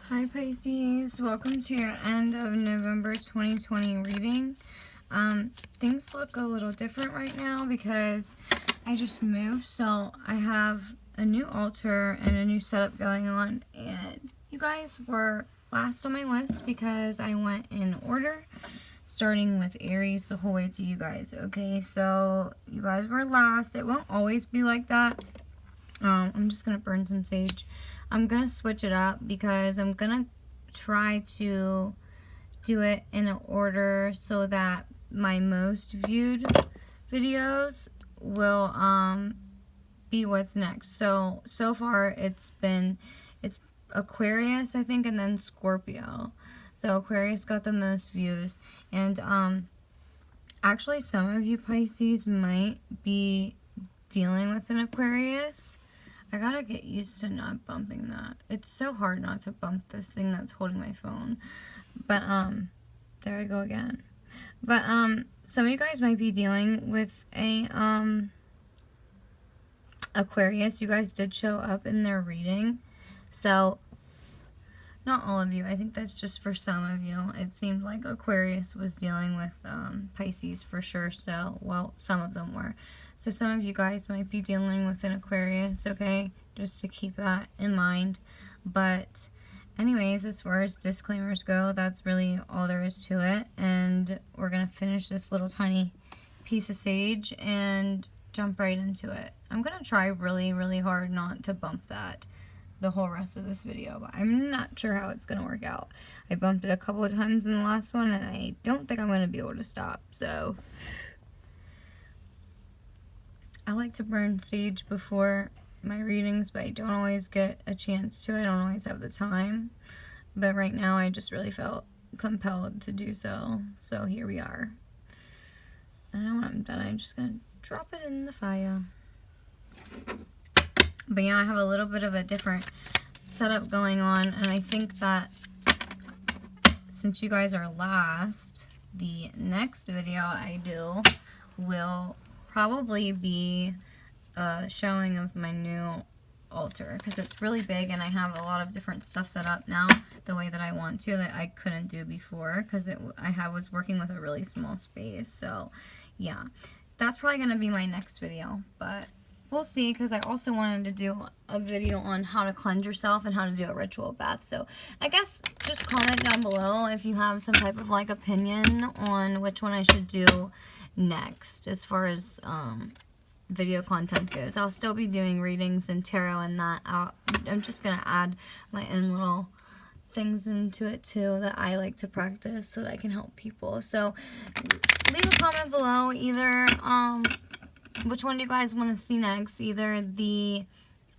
Hi Pisces, welcome to your end of November 2020 reading. Things look a little different right now because I just moved, so I have a new altar and a new setup going on, and you guys were last on my list because I went in order, starting with Aries the whole way to you guys, okay? So you guys were last. It won't always be like that. I'm just going to burn some sage. I'm going to switch it up because I'm going to try to do it in an order so that my most viewed videos will be what's next. So far it's Aquarius, I think, and then Scorpio. So Aquarius got the most views, and actually some of you Pisces might be dealing with an Aquarius. I gotta get used to not bumping that. It's so hard not to bump this thing that's holding my phone. But, there I go again. But, some of you guys might be dealing with a, Aquarius. You guys did show up in their reading. So, not all of you. I think that's just for some of you. It seemed like Aquarius was dealing with, Pisces for sure. So, well, some of them were. So some of you guys might be dealing with an Aquarius, okay? Just to keep that in mind. But anyways, as far as disclaimers go, that's really all there is to it. And we're going to finish this little tiny piece of sage and jump right into it. I'm going to try really, really hard not to bump that the whole rest of this video, but I'm not sure how it's going to work out. I bumped it a couple of times in the last one, and I don't think I'm going to be able to stop, so I like to burn sage before my readings, but I don't always get a chance to. I don't always have the time. But right now, I just really felt compelled to do so. So here we are. And now when I'm done, I'm just going to drop it in the fire. But yeah, I have a little bit of a different setup going on. And I think that since you guys are last, the next video I do will probably be a showing of my new altar because it's really big and I have a lot of different stuff set up now the way that I want to that I couldn't do before because I was working with a really small space. So yeah, that's probably going to be my next video, but we'll see, because I also wanted to do a video on how to cleanse yourself and how to do a ritual bath. So I guess just comment down below if you have some type of like opinion on which one I should do next as far as video content goes. I'll still be doing readings and tarot and that. I'm just going to add my own little things into it too that I like to practice so that I can help people. So leave a comment below either which one do you guys want to see next, either the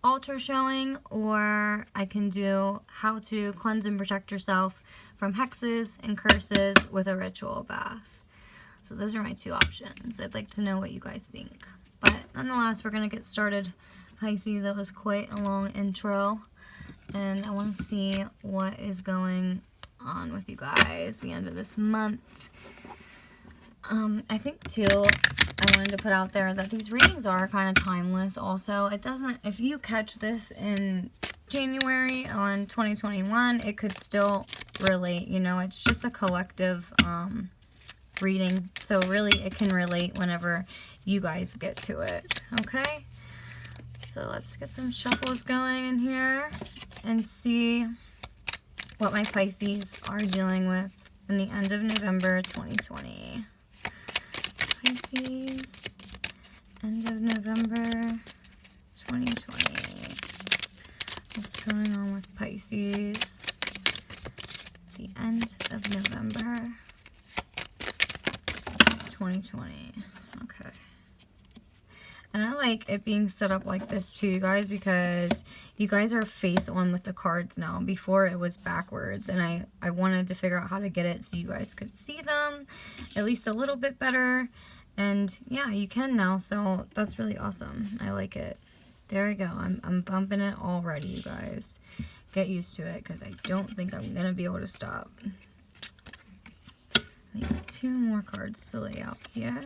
altar showing, or I can do how to cleanse and protect yourself from hexes and curses with a ritual bath. So those are my two options. I'd like to know what you guys think. But nonetheless, we're going to get started. Pisces, that was quite a long intro. And I want to see what is going on with you guys the end of this month. I think too, I wanted to put out there that these readings are kind of timeless also. It doesn't, if you catch this in January on 2021, it could still relate, you know. It's just a collective reading, so really it can relate whenever you guys get to it, okay? So let's get some shuffles going in here and see what my Pisces are dealing with in the end of November 2020. Pisces, end of November 2020. What's going on with Pisces? The end of November 2020. Okay. And I like it being set up like this too, you guys, because you guys are face on with the cards now. Before it was backwards, and I wanted to figure out how to get it so you guys could see them at least a little bit better. And yeah, you can now, so that's really awesome. I like it. There we go. I'm bumping it already, you guys. Get used to it, because I don't think I'm going to be able to stop. Maybe two more cards to lay out here.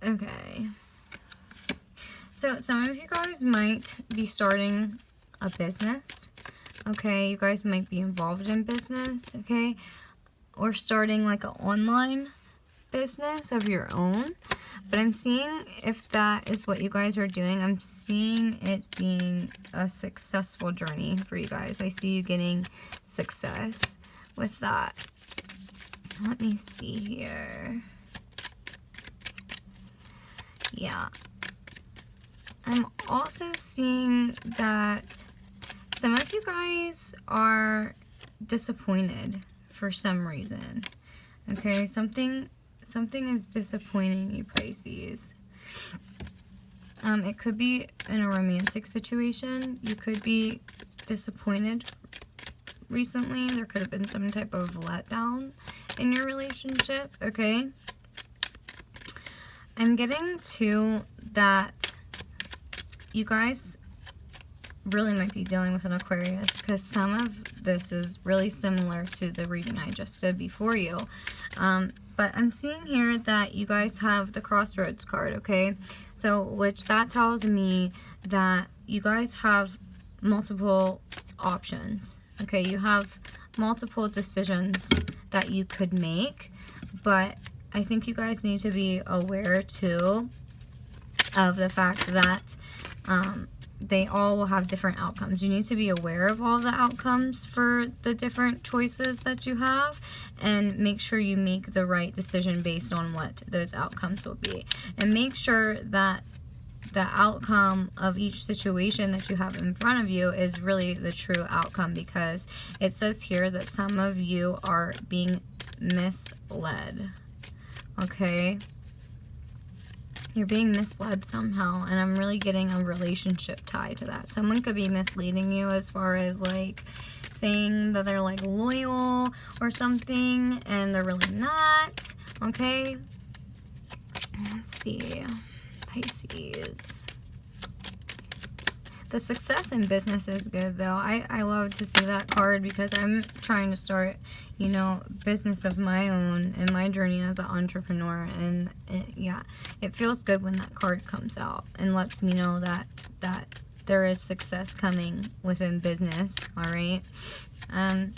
Okay. So some of you guys might be starting a business. Okay, you guys might be involved in business, okay? Or starting like an online business of your own. But I'm seeing if that is what you guys are doing, I'm seeing it being a successful journey for you guys. I see you getting success with that. Let me see here. Yeah. I'm also seeing that some of you guys are disappointed for some reason. Okay, something is disappointing you, Pisces. It could be in a romantic situation. You could be disappointed recently. There could have been some type of letdown in your relationship, okay? I'm getting to that you guys really might be dealing with an Aquarius, because some of this is really similar to the reading I just did before you. But I'm seeing here that you guys have the Crossroads card, okay? So, which that tells me that you guys have multiple options, okay? You have multiple decisions that you could make, but I think you guys need to be aware, too, of the fact that they all will have different outcomes. You need to be aware of all the outcomes for the different choices that you have, and make sure you make the right decision based on what those outcomes will be. And make sure that the outcome of each situation that you have in front of you is really the true outcome, because it says here that some of you are being misled. Okay? You're being misled somehow, and I'm really getting a relationship tie to that. Someone could be misleading you as far as like saying that they're like loyal or something, and they're really not. Okay? Let's see. Pisces. The success in business is good, though. I love to see that card, because I'm trying to start, you know, business of my own in my journey as an entrepreneur. And yeah, it feels good when that card comes out and lets me know that there is success coming within business. All right. I'm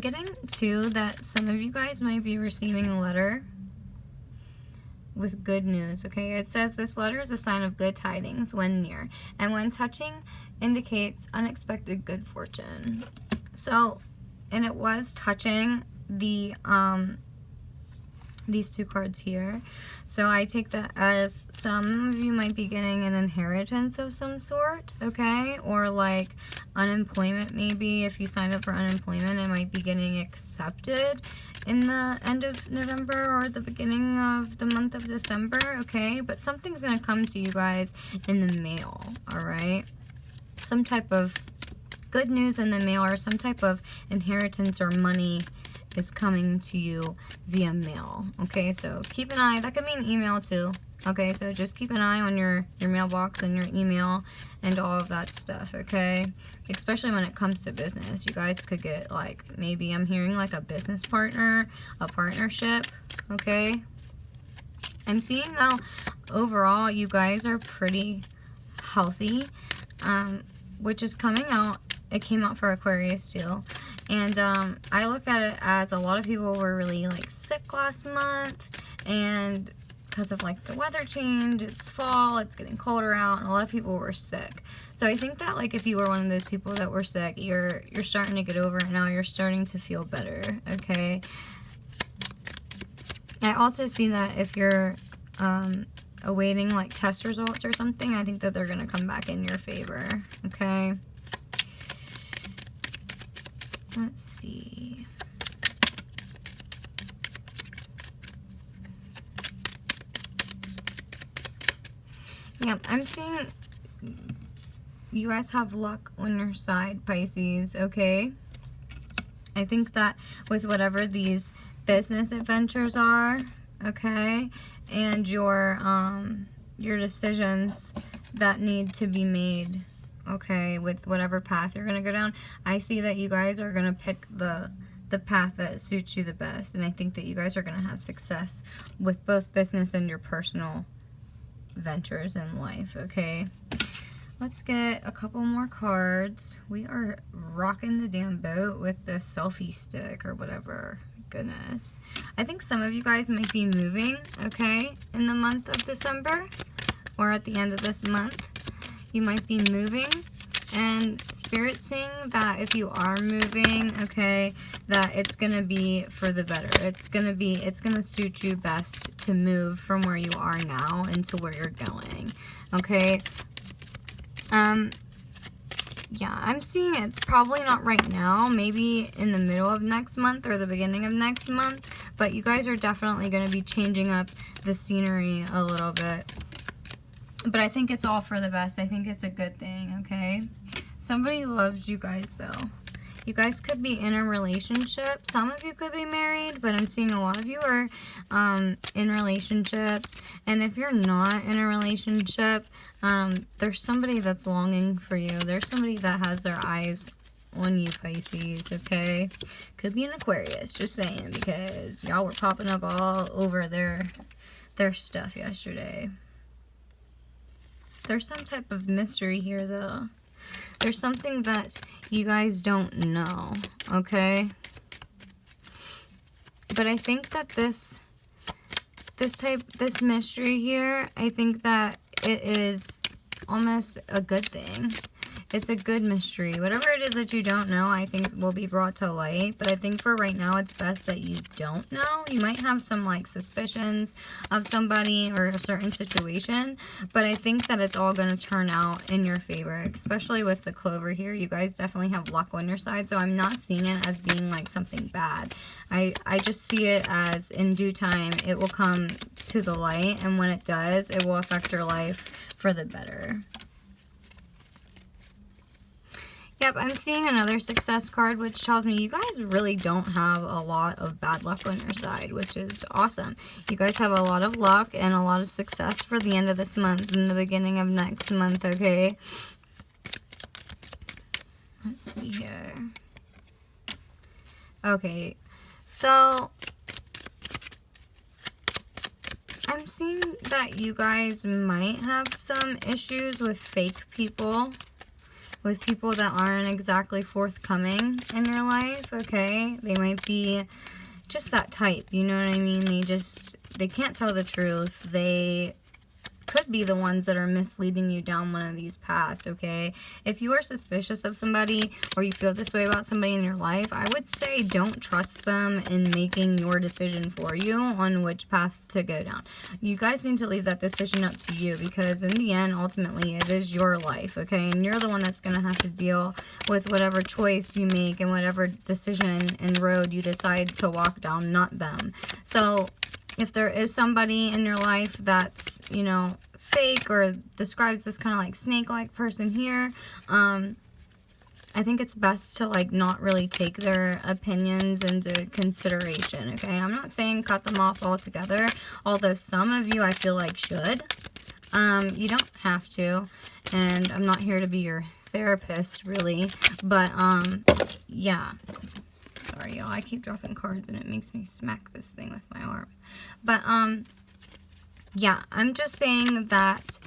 getting too that some of you guys might be receiving a letter with good news, okay? It says this letter is a sign of good tidings when near, and when touching indicates unexpected good fortune. So, and it was touching the these two cards here. So I take that as some of you might be getting an inheritance of some sort, okay? Or like unemployment, maybe. If you signed up for unemployment, it might be getting accepted in the end of November or the beginning of the month of December, okay? But something's going to come to you guys in the mail, all right? Some type of good news in the mail, or some type of inheritance or money is coming to you via mail, okay? So keep an eye. That could mean email too, okay? So just keep an eye on your mailbox and your email and all of that stuff, okay? Especially when it comes to business. You guys could get, like, maybe I'm hearing like a business partner, a partnership, okay? I'm seeing now overall you guys are pretty healthy, which is coming out. It came out for Aquarius too. And I look at it as a lot of people were really like sick last month, and because of like the weather change, it's fall, it's getting colder out, and a lot of people were sick. So I think that like if you were one of those people that were sick, you're starting to get over it now. You're starting to feel better, okay? I also see that if you're awaiting like test results or something, I think that they're gonna come back in your favor, okay? Let's see. Yeah, I'm seeing you guys have luck on your side, Pisces, okay? I think that with whatever these business adventures are, okay, and your decisions that need to be made, okay, with whatever path you're going to go down, I see that you guys are going to pick the path that suits you the best. And I think that you guys are going to have success with both business and your personal ventures in life, okay? Let's get a couple more cards. We are rocking the damn boat with the selfie stick or whatever. Goodness. I think some of you guys might be moving, okay, in the month of December or at the end of this month. You might be moving, and Spirit's saying that if you are moving, okay, that it's going to be for the better. It's going to suit you best to move from where you are now into where you're going, okay? Yeah, I'm seeing it's probably not right now, maybe in the middle of next month or the beginning of next month, but you guys are definitely going to be changing up the scenery a little bit. But I think it's all for the best. I think it's a good thing, okay? Somebody loves you guys, though. You guys could be in a relationship. Some of you could be married, but I'm seeing a lot of you are in relationships. And if you're not in a relationship, there's somebody that's longing for you. There's somebody that has their eyes on you, Pisces, okay? Could be an Aquarius, just saying, because y'all were popping up all over their stuff yesterday. There's some type of mystery here, though. There's something that you guys don't know, okay? But I think that this mystery here, I think that it is almost a good thing. It's a good mystery. Whatever it is that you don't know, I think will be brought to light. But I think for right now, it's best that you don't know. You might have some, like, suspicions of somebody or a certain situation. But I think that it's all going to turn out in your favor. Especially with the clover here. You guys definitely have luck on your side. So I'm not seeing it as being, like, something bad. I just see it as, in due time, it will come to the light. And when it does, it will affect your life for the better. Yep, I'm seeing another success card, which tells me you guys really don't have a lot of bad luck on your side, which is awesome. You guys have a lot of luck and a lot of success for the end of this month and the beginning of next month, okay? Let's see here. Okay, so I'm seeing that you guys might have some issues with fake people. With people that aren't exactly forthcoming in your life, okay? They might be just that type, you know what I mean? They can't tell the truth. They could be the ones that are misleading you down one of these paths, okay? If you are suspicious of somebody or you feel this way about somebody in your life, I would say don't trust them in making your decision for you on which path to go down. You guys need to leave that decision up to you, because in the end, ultimately, it is your life, okay? And you're the one that's going to have to deal with whatever choice you make and whatever decision and road you decide to walk down, not them. So if there is somebody in your life that's, you know, fake or describes this kind of like snake-like person here, I think it's best to, like, not really take their opinions into consideration, okay? I'm not saying cut them off altogether, although some of you I feel like should. You don't have to, and I'm not here to be your therapist, really, but, yeah. Sorry, y'all, I keep dropping cards and it makes me smack this thing with my arm. But, yeah, I'm just saying that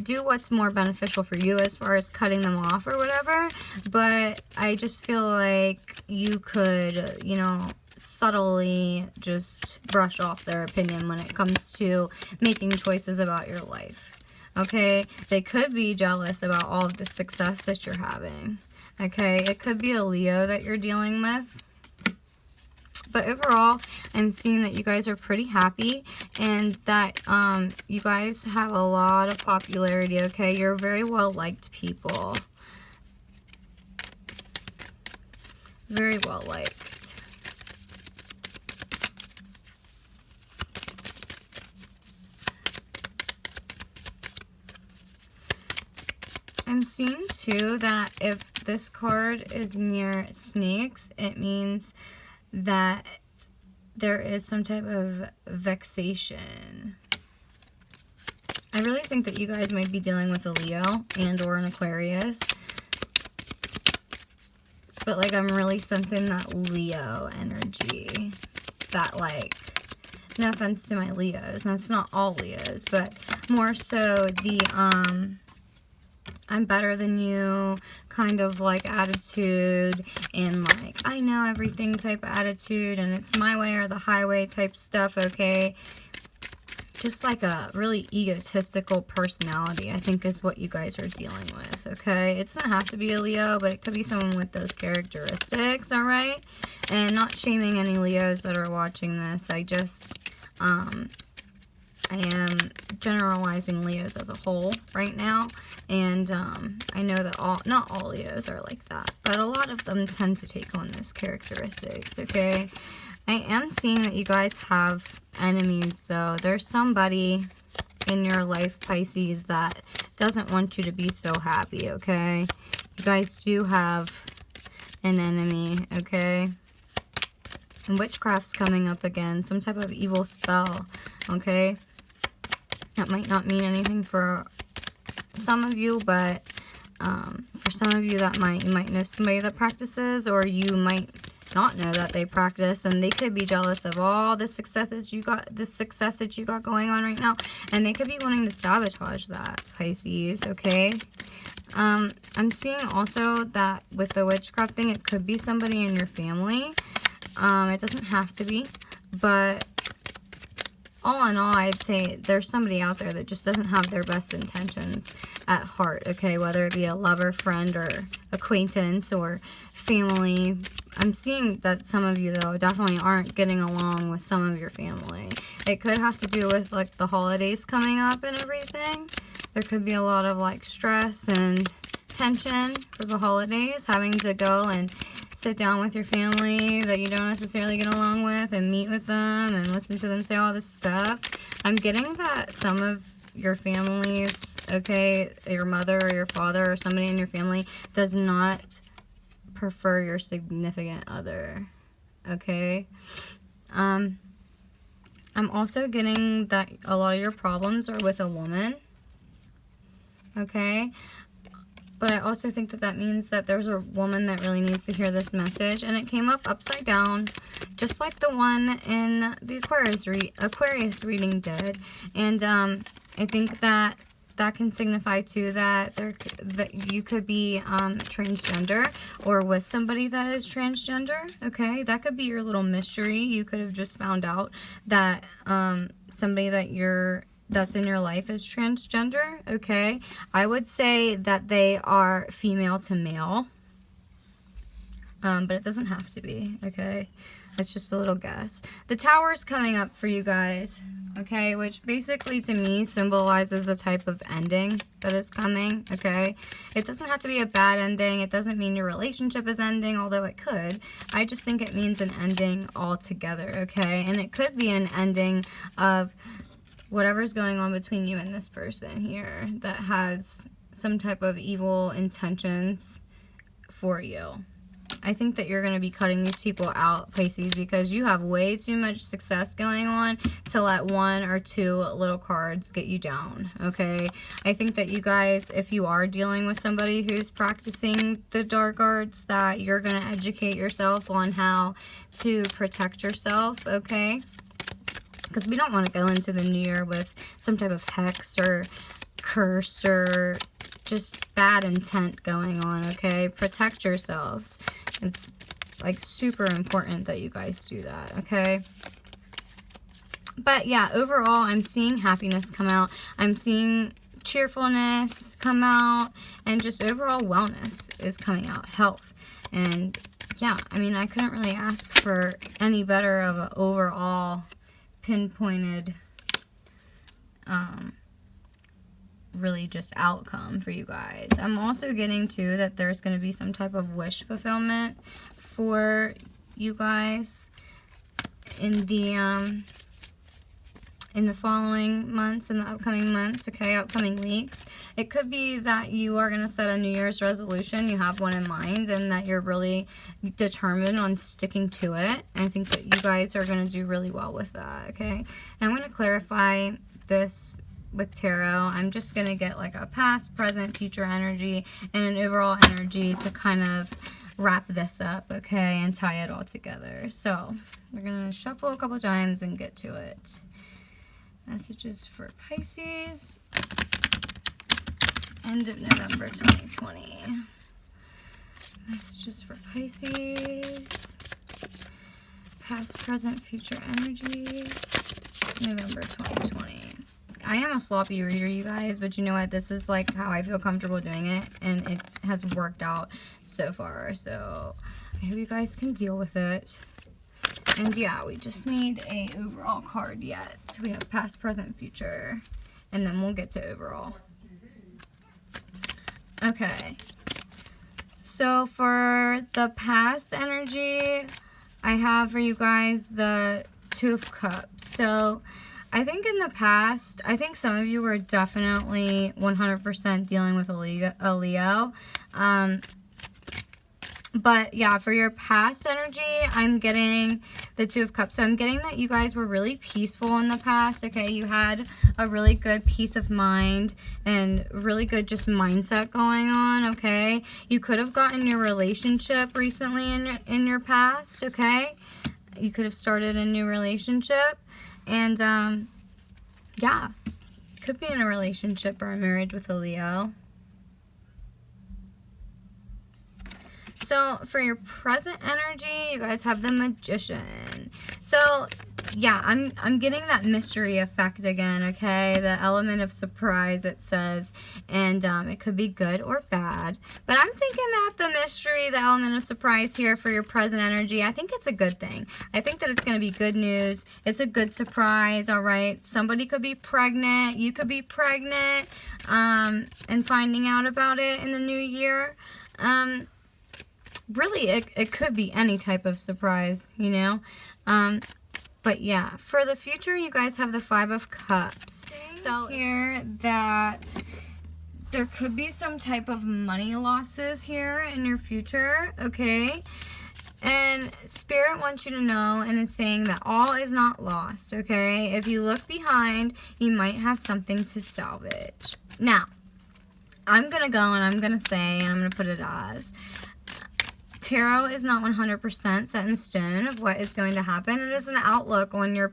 do what's more beneficial for you as far as cutting them off or whatever. But I just feel like you could, you know, subtly just brush off their opinion when it comes to making choices about your life. Okay? They could be jealous about all of the success that you're having. Okay? It could be a Leo that you're dealing with. But overall, I'm seeing that you guys are pretty happy and that you guys have a lot of popularity, okay? You're very well-liked people. Very well-liked. I'm seeing, too, that if this card is near snakes, it means that there is some type of vexation. I really think that you guys might be dealing with a Leo and or an Aquarius. But, like, I'm really sensing that Leo energy. That, like, no offense to my Leos, and it's not all Leos, but more so the, I'm better than you kind of like attitude, and like I know everything type of attitude, and it's my way or the highway type stuff, okay? Just like a really egotistical personality, I think, is what you guys are dealing with, okay? It doesn't have to be a Leo, but it could be someone with those characteristics, all right? And not shaming any Leos that are watching this. I just, I am generalizing Leos as a whole right now. And I know that not all Leos are like that, but a lot of them tend to take on those characteristics, okay? I am seeing that you guys have enemies, though. There's somebody in your life, Pisces, that doesn't want you to be so happy, okay? You guys do have an enemy, okay? And witchcraft's coming up again. Some type of evil spell, okay? That might not mean anything for some of you, but for some of you that you might know somebody that practices, or you might not know that they practice, and they could be jealous of all the success that you got going on right now, and they could be wanting to sabotage that, Pisces, okay? I'm seeing also that with the witchcraft thing, it could be somebody in your family. It doesn't have to be, but all in all, I'd say there's somebody out there that just doesn't have their best intentions at heart, okay? Whether it be a lover, friend, or acquaintance, or family. I'm seeing that some of you, though, definitely aren't getting along with some of your family. It could have to do with, like, the holidays coming up and everything. There could be a lot of, like, stress and tension for the holidays, having to go and sit down with your family that you don't necessarily get along with and meet with them and listen to them say all this stuff. I'm getting that some of your families, okay, your mother or your father or somebody in your family does not prefer your significant other, okay? I'm also getting that a lot of your problems are with a woman, okay? But I also think that that means that there's a woman that really needs to hear this message. And it came up upside down, just like the one in the Aquarius reading did. And I think that that can signify, too, that you could be transgender or with somebody that is transgender, okay? That could be your little mystery. You could have just found out that somebody that's in your life is transgender, okay? I would say that they are female to male, but it doesn't have to be, okay? That's just a little guess. The Tower's coming up for you guys, okay? Which basically, to me, symbolizes a type of ending that is coming, okay? It doesn't have to be a bad ending. It doesn't mean your relationship is ending, although it could. I just think it means an ending altogether, okay? And it could be an ending of whatever's going on between you and this person here that has some type of evil intentions for you. I think that you're going to be cutting these people out, Pisces, because you have way too much success going on to let one or two little cards get you down, okay? I think that you guys, if you are dealing with somebody who's practicing the dark arts, that you're going to educate yourself on how to protect yourself, okay? Because we don't want to go into the new year with some type of hex or curse or just bad intent going on, okay? Protect yourselves. It's, like, super important that you guys do that, okay? But, yeah, overall, I'm seeing happiness come out. I'm seeing cheerfulness come out. And just overall wellness is coming out. Health. And, yeah, I mean, I couldn't really ask for any better of an overall pinpointed really just outcome for you guys. I'm also getting too that there's going to be some type of wish fulfillment for you guys in the following months, in the upcoming months, okay, upcoming weeks. It could be that you are going to set a New Year's resolution, you have one in mind, and that you're really determined on sticking to it. And I think that you guys are going to do really well with that, okay? And I'm going to clarify this with tarot. I'm just going to get like a past, present, future energy, and an overall energy to kind of wrap this up, okay, and tie it all together. So we're going to shuffle a couple times and get to it. Messages for Pisces. End of November 2020. Messages for Pisces. Past, present, future energies. November 2020. I am a sloppy reader, you guys, but you know what? This is like how I feel comfortable doing it, and it has worked out so far. So I hope you guys can deal with it. And yeah, we just need a overall card yet. So we have past, present, future, and then we'll get to overall. Okay. So for the past energy, I have for you guys the Two of Cups. So I think in the past, I think some of you were definitely 100% dealing with a Leo. But yeah, for your past energy, I'm getting the Two of Cups. So I'm getting that you guys were really peaceful in the past, okay? You had a really good peace of mind and really good just mindset going on, okay? You could have gotten your relationship recently in your past, okay? You could have started a new relationship. And, yeah, could be in a relationship or a marriage with a Leo. So, for your present energy, you guys have the Magician. So, yeah, I'm getting that mystery effect again, okay? The element of surprise, it says. And it could be good or bad. But I'm thinking that the mystery, the element of surprise here for your present energy, I think it's a good thing. I think that it's going to be good news. It's a good surprise, all right? Somebody could be pregnant. You could be pregnant. And finding out about it in the new year. Really, it could be any type of surprise, you know? But yeah, for the future, you guys have the Five of Cups. So here that there could be some type of money losses here in your future, okay? And Spirit wants you to know and is saying that all is not lost, okay? If you look behind, you might have something to salvage. Now, I'm going to go and I'm going to say, and I'm going to put it as, tarot is not 100% set in stone of what is going to happen. It is an outlook on your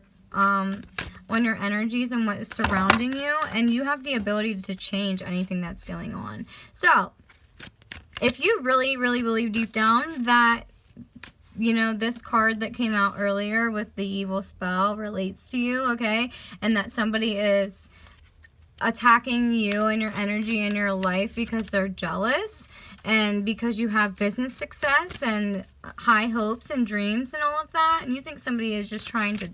energies and what is surrounding you, and you have the ability to change anything that's going on. So, if you really, really believe deep down that, you know, this card that came out earlier with the evil spell relates to you, okay, and that somebody is attacking you and your energy and your life because they're jealous and because you have business success and high hopes and dreams and all of that, and you think somebody is just trying to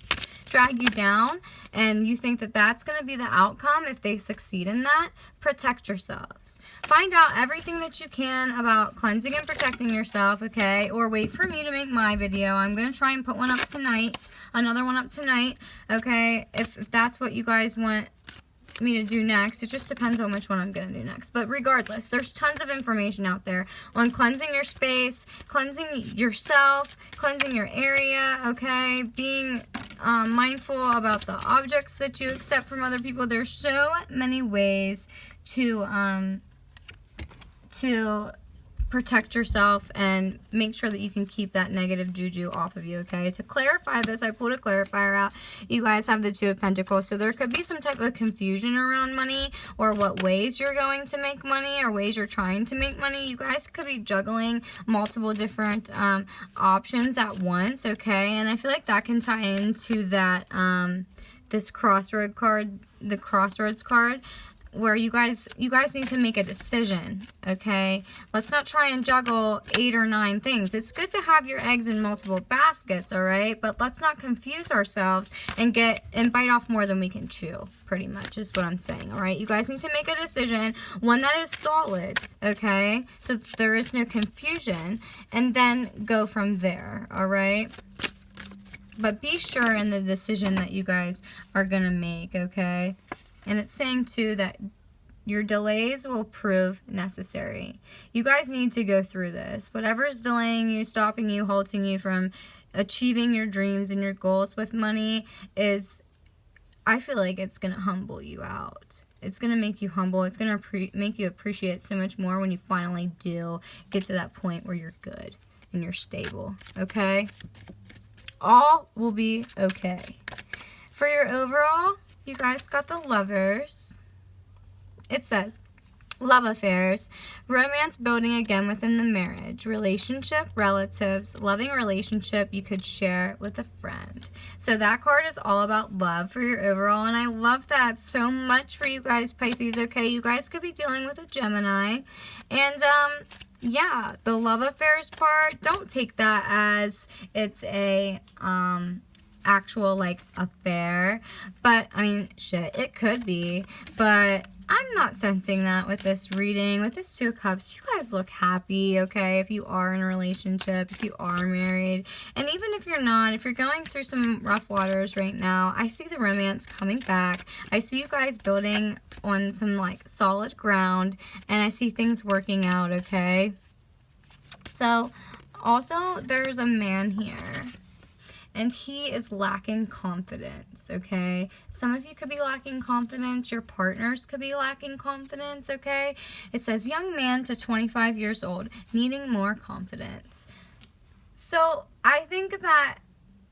drag you down, and you think that that's going to be the outcome if they succeed in that, protect yourselves. Find out everything that you can about cleansing and protecting yourself, okay? Or wait for me to make my video. I'm going to try and put one up tonight, another one up tonight, okay? If that's what you guys want me to do next. It just depends on which one I'm going to do next. But regardless, there's tons of information out there on cleansing your space, cleansing yourself, cleansing your area, okay? Being mindful about the objects that you accept from other people. There's so many ways to protect yourself and make sure that you can keep that negative juju off of you, okay? To clarify this, I pulled a clarifier out. You guys have the Two of Pentacles, so there could be some type of confusion around money or what ways you're going to make money or ways you're trying to make money. You guys could be juggling multiple different options at once, okay? And I feel like that can tie into that, this crossroad card, the Crossroads card, where you guys need to make a decision, okay? Let's not try and juggle 8 or 9 things. It's good to have your eggs in multiple baskets, all right? But let's not confuse ourselves and bite off more than we can chew, pretty much is what I'm saying, all right? You guys need to make a decision, one that is solid, okay? So there is no confusion, and then go from there, all right? But be sure in the decision that you guys are gonna make, okay? And it's saying, too, that your delays will prove necessary. You guys need to go through this. Whatever's delaying you, stopping you, halting you from achieving your dreams and your goals with money is, I feel like it's going to humble you out. It's going to make you humble. It's going to make you appreciate so much more when you finally do get to that point where you're good and you're stable, okay? All will be okay. For your overall, you guys got the Lovers. It says, Love affairs, romance building again within the marriage, relationship, relatives, loving relationship you could share with a friend. So that card is all about love for your overall, and I love that so much for you guys, Pisces, okay? You guys could be dealing with a Gemini, and yeah, the love affairs part, don't take that as it's a actual like affair, but I mean, shit, it could be, but I'm not sensing that with this reading. With this Two of Cups, you guys look happy, okay? If you are in a relationship, if you are married, and even if you're not, if you're going through some rough waters right now, I see the romance coming back. I see you guys building on some like solid ground, and I see things working out, okay? So also there's a man here, and he is lacking confidence, okay? Some of you could be lacking confidence. Your partners could be lacking confidence, okay? It says, young man to 25 years old, needing more confidence. So I think that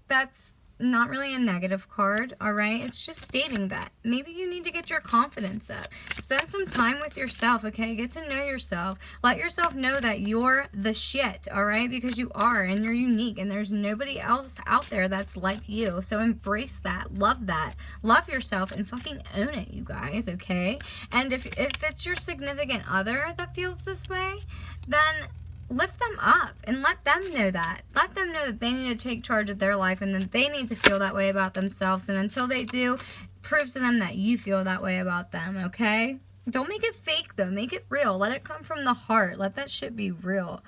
that's not really a negative card, all right? It's just stating that maybe you need to get your confidence up. Spend some time with yourself, okay? Get to know yourself. Let yourself know that you're the shit, all right? Because you are, and you're unique, and there's nobody else out there that's like you. So embrace that. Love that. Love yourself and fucking own it, you guys, okay? And if it's your significant other that feels this way, then lift them up and let them know that. Let them know that they need to take charge of their life and that they need to feel that way about themselves. And until they do, prove to them that you feel that way about them, okay? Don't make it fake, though. Make it real. Let it come from the heart. Let that shit be real.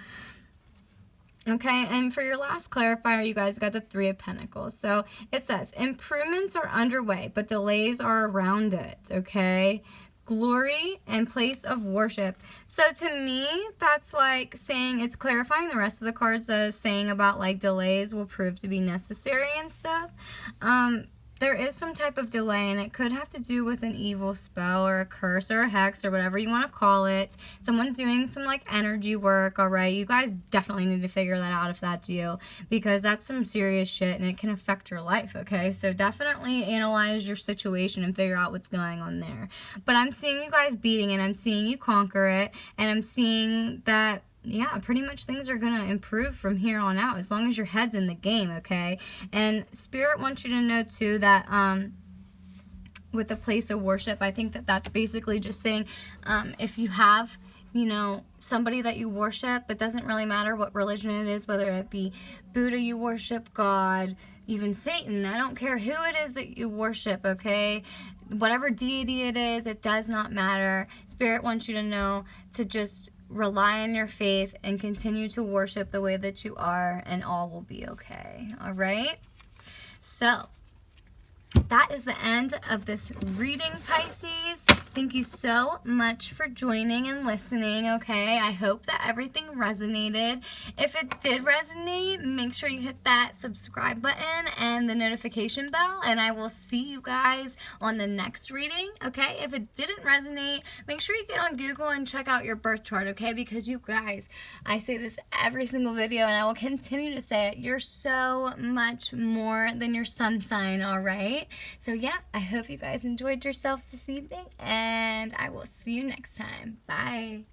Okay, and for your last clarifier, you guys got the Three of Pentacles. So it says, improvements are underway, but delays are around it, okay? Glory and place of worship. So to me, that's like saying, it's clarifying the rest of the cards that is saying about like delays will prove to be necessary and stuff. There is some type of delay, and it could have to do with an evil spell or a curse or a hex or whatever you want to call it. Someone doing some like energy work, all right? You guys definitely need to figure that out if that's you, because that's some serious shit and it can affect your life, okay? So definitely analyze your situation and figure out what's going on there. But I'm seeing you guys beating it. I'm seeing you conquer it, and I'm seeing that, yeah, pretty much things are going to improve from here on out as long as your head's in the game, okay? And Spirit wants you to know, too, that with the place of worship, I think that that's basically just saying if you have, you know, somebody that you worship, it doesn't really matter what religion it is, whether it be Buddha you worship, God, even Satan, I don't care who it is that you worship, okay? Whatever deity it is, it does not matter. Spirit wants you to know to just rely on your faith and continue to worship the way that you are, and all will be okay. All right? So that is the end of this reading, Pisces. Thank you so much for joining and listening, okay? I hope that everything resonated. If it did resonate, make sure you hit that subscribe button and the notification bell, and I will see you guys on the next reading, okay? If it didn't resonate, make sure you get on Google and check out your birth chart, okay? Because you guys, I say this every single video, and I will continue to say it, you're so much more than your sun sign, all right? So yeah, I hope you guys enjoyed yourselves this evening, and I will see you next time. Bye.